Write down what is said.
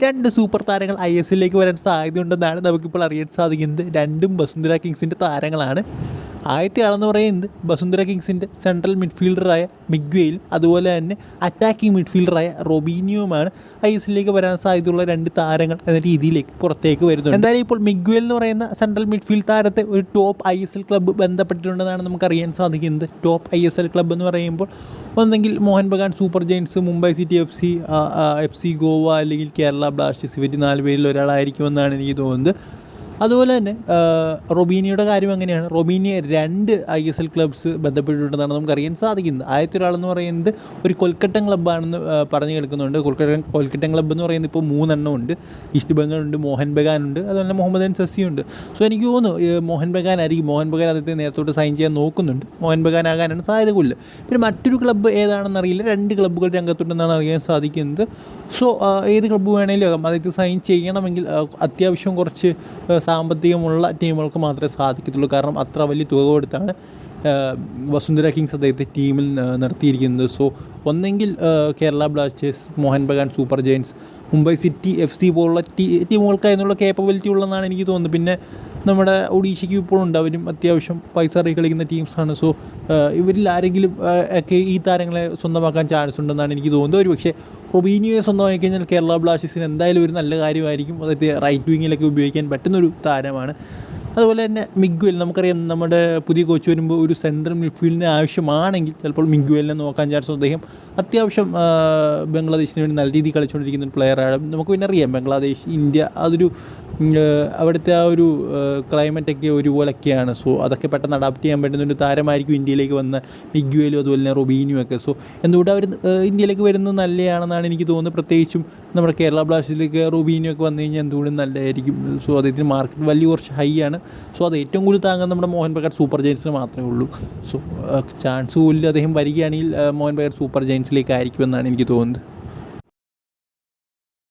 2 super താരങ്ങൾ ISLലേക്ക് വരാൻ സാധ്യതയുണ്ടെന്നാണ് നമുക്കിപ്പോൾ അറിയാൻ സാധിക്കുന്നത്. രണ്ടും വസുന്ധര കിങ്സിൻ്റെ താരങ്ങളാണ്. ആദ്യത്തെ ആളെന്ന് പറയുന്നത് വസുന്ധര കിങ്സിൻ്റെ സെൻട്രൽ മിഡ്ഫീൽഡറായ മിഗ്വേലും അതുപോലെ തന്നെ അറ്റാക്കിംഗ് മിഡ്ഫീൽഡറായ റോബീനിയോയുമാണ് ISLലേക്ക് വരാൻ സാധ്യതയുള്ള 2 താരങ്ങൾ എന്ന രീതിയിലേക്ക് പുറത്തേക്ക് വരുന്നുണ്ട്. എന്തായാലും ഇപ്പോൾ മിഗ്വേൽ എന്ന് പറയുന്ന സെൻട്രൽ മിഡ്ഫീൽഡ് താരത്തെ ഒരു ടോപ്പ് ISL ക്ലബ്ബ് ബന്ധപ്പെട്ടിട്ടുണ്ടെന്നാണ് നമുക്കറിയാൻ സാധിക്കുന്നത്. ടോപ്പ് ISL ക്ലബ്ബ് എന്ന് പറയുമ്പോൾ ഒന്നെങ്കിൽ Mohan Bagan Super Giants, Mumbai City FC Goa അല്ലെങ്കിൽ കേരള ബ്ലാസ്റ്റേഴ്സ്, ഇവർ 4 പേരിൽ ഒരാളായിരിക്കുമെന്നാണ് എനിക്ക് തോന്നുന്നത്. അതുപോലെ തന്നെ റൊബീനിയുടെ കാര്യം അങ്ങനെയാണ്. റൊബീനിയെ 2 ISL ക്ലബ്സ് ബന്ധപ്പെട്ടിട്ടുണ്ടെന്നാണ് നമുക്കറിയാൻ സാധിക്കുന്നത്. ആദ്യത്തെ ഒരാളെന്ന് പറയുന്നത് ഒരു കൊൽക്കട്ടൻ ക്ലബ്ബാണെന്ന് പറഞ്ഞു കേൾക്കുന്നുണ്ട്. കൊൽക്കട്ടൻ ക്ലബ്ബ് എന്ന് പറയുന്നത് ഇപ്പോൾ 3 എണ്ണം ഉണ്ട്. ഈസ്റ്റ് ബംഗാൾ ഉണ്ട്, മോഹൻ ബഗാൻ ഉണ്ട്, അതുപോലെ മുഹമ്മദൻ സസിയുണ്ട്. സോ എനിക്ക് തോന്നുന്നു മോഹൻ ബഗാൻ ആയിരിക്കും. മോഹൻ ബഗാൻ അദ്ദേഹത്തെ നേരത്തോട്ട് സൈൻ ചെയ്യാൻ നോക്കുന്നുണ്ട്. മോഹൻ ബഗാൻ ആകാനാണ് സാധ്യത കൂടുതൽ. പിന്നെ മറ്റൊരു ക്ലബ്ബ് ഏതാണെന്ന് അറിയില്ല. 2 ക്ലബ്ബുകൾ രംഗത്തുണ്ടെന്നാണ് അറിയാൻ സാധിക്കുന്നത്. സോ ഏത് ക്ലബ്ബ് വേണമെങ്കിലും അദ്ദേഹത്തെ സൈൻ ചെയ്യണമെങ്കിൽ അത്യാവശ്യം കുറച്ച് സാമ്പത്തികമുള്ള ടീമുകൾക്ക് മാത്രമേ സാധിക്കത്തുള്ളൂ. കാരണം അത്ര വലിയ തുക കൊടുത്താണ് വസുന്ധര കിങ്സ് അദ്ദേഹത്തെ ടീമിൽ നിർത്തിയിരിക്കുന്നത്. സോ ഒന്നെങ്കിൽ Kerala Blasters, Mohun Bagan Super Giants, Mumbai City FC പോലുള്ള ടീമുകൾക്കായിരുന്നുള്ള കേപ്പബിലിറ്റി ഉള്ളതെന്നാണ് എനിക്ക് തോന്നുന്നത്. പിന്നെ നമ്മുടെ ഒഡീഷയ്ക്ക് ഇപ്പോഴുണ്ട്, അവരും അത്യാവശ്യം പൈസ ഇറക്കി കളിക്കുന്ന ടീംസാണ്. സോ ഇവരിൽ ആരെങ്കിലും ഒക്കെ ഈ താരങ്ങളെ സ്വന്തമാക്കാൻ ചാൻസ് ഉണ്ടെന്നാണ് എനിക്ക് തോന്നുന്നത്. ഒരു പക്ഷേ റൊബീനിയോയെ സ്വന്തമാക്കി കഴിഞ്ഞാൽ കേരള ബ്ലാസ്റ്റേഴ്സിന് എന്തായാലും ഒരു നല്ല കാര്യമായിരിക്കും. അതായത് റൈറ്റ് വിങ്ങിലൊക്കെ ഉപയോഗിക്കാൻ പറ്റുന്നൊരു താരമാണ്. അതുപോലെ തന്നെ മിഗ്വേൽ, നമുക്കറിയാം നമ്മുടെ പുതിയ കോച്ച് വരുമ്പോൾ ഒരു സെൻട്രൽ മിഡ്ഫീൽഡിന് ആവശ്യമാണെങ്കിൽ ചിലപ്പോൾ മിഗ്വേലിനെ നോക്കാൻ ചാൻസ്. അദ്ദേഹം അത്യാവശ്യം ബംഗ്ലാദേശിന് വേണ്ടി നല്ല രീതിയിൽ കളിച്ചുകൊണ്ടിരിക്കുന്ന ഒരു പ്ലെയറാണ്. നമുക്ക് പിന്നെ അറിയാം ബംഗ്ലാദേശ്, ഇന്ത്യ, അതൊരു അവിടുത്തെ ആ ഒരു ക്ലൈമറ്റൊക്കെ ഒരുപോലൊക്കെയാണ്. സോ അതൊക്കെ പെട്ടെന്ന് അഡാപ്റ്റ് ചെയ്യാൻ പറ്റുന്ന ഒരു താരമായിരിക്കും ഇന്ത്യയിലേക്ക് വന്ന മിഗ്വേലും അതുപോലെ തന്നെ റൊബീനിയും ഒക്കെ. സോ എന്തുകൊണ്ട് അവർ ഇന്ത്യയിലേക്ക് വരുന്നത് നല്ലതാണെന്നാണ് എനിക്ക് തോന്നുന്നത്. പ്രത്യേകിച്ചും നമ്മുടെ കേരള ബ്ലാസ്റ്റേഴ്സിലേക്ക് റൊബീനിയോ ഒക്കെ വന്നു കഴിഞ്ഞാൽ എന്തുകൊണ്ടും നല്ലതായിരിക്കും. സോ അദ്ദേഹത്തിന് മാർക്കറ്റ് വാല്യൂ കുറച്ച് ഹൈ ആണ്. സോ അത് ഏറ്റവും കൂടുതൽ താങ്ങാൻ നമ്മുടെ മോഹൻ ബഗാൻ സൂപ്പർ ജയൻസിന് മാത്രമേ ഉള്ളൂ. സോ ചാൻസ് കൂടുതൽ അദ്ദേഹം വരികയാണെങ്കിൽ മോഹൻ ബഗാൻ സൂപ്പർ ജയൻസിലേക്ക് ആയിരിക്കുമെന്നാണ് എനിക്ക് തോന്നുന്നത്.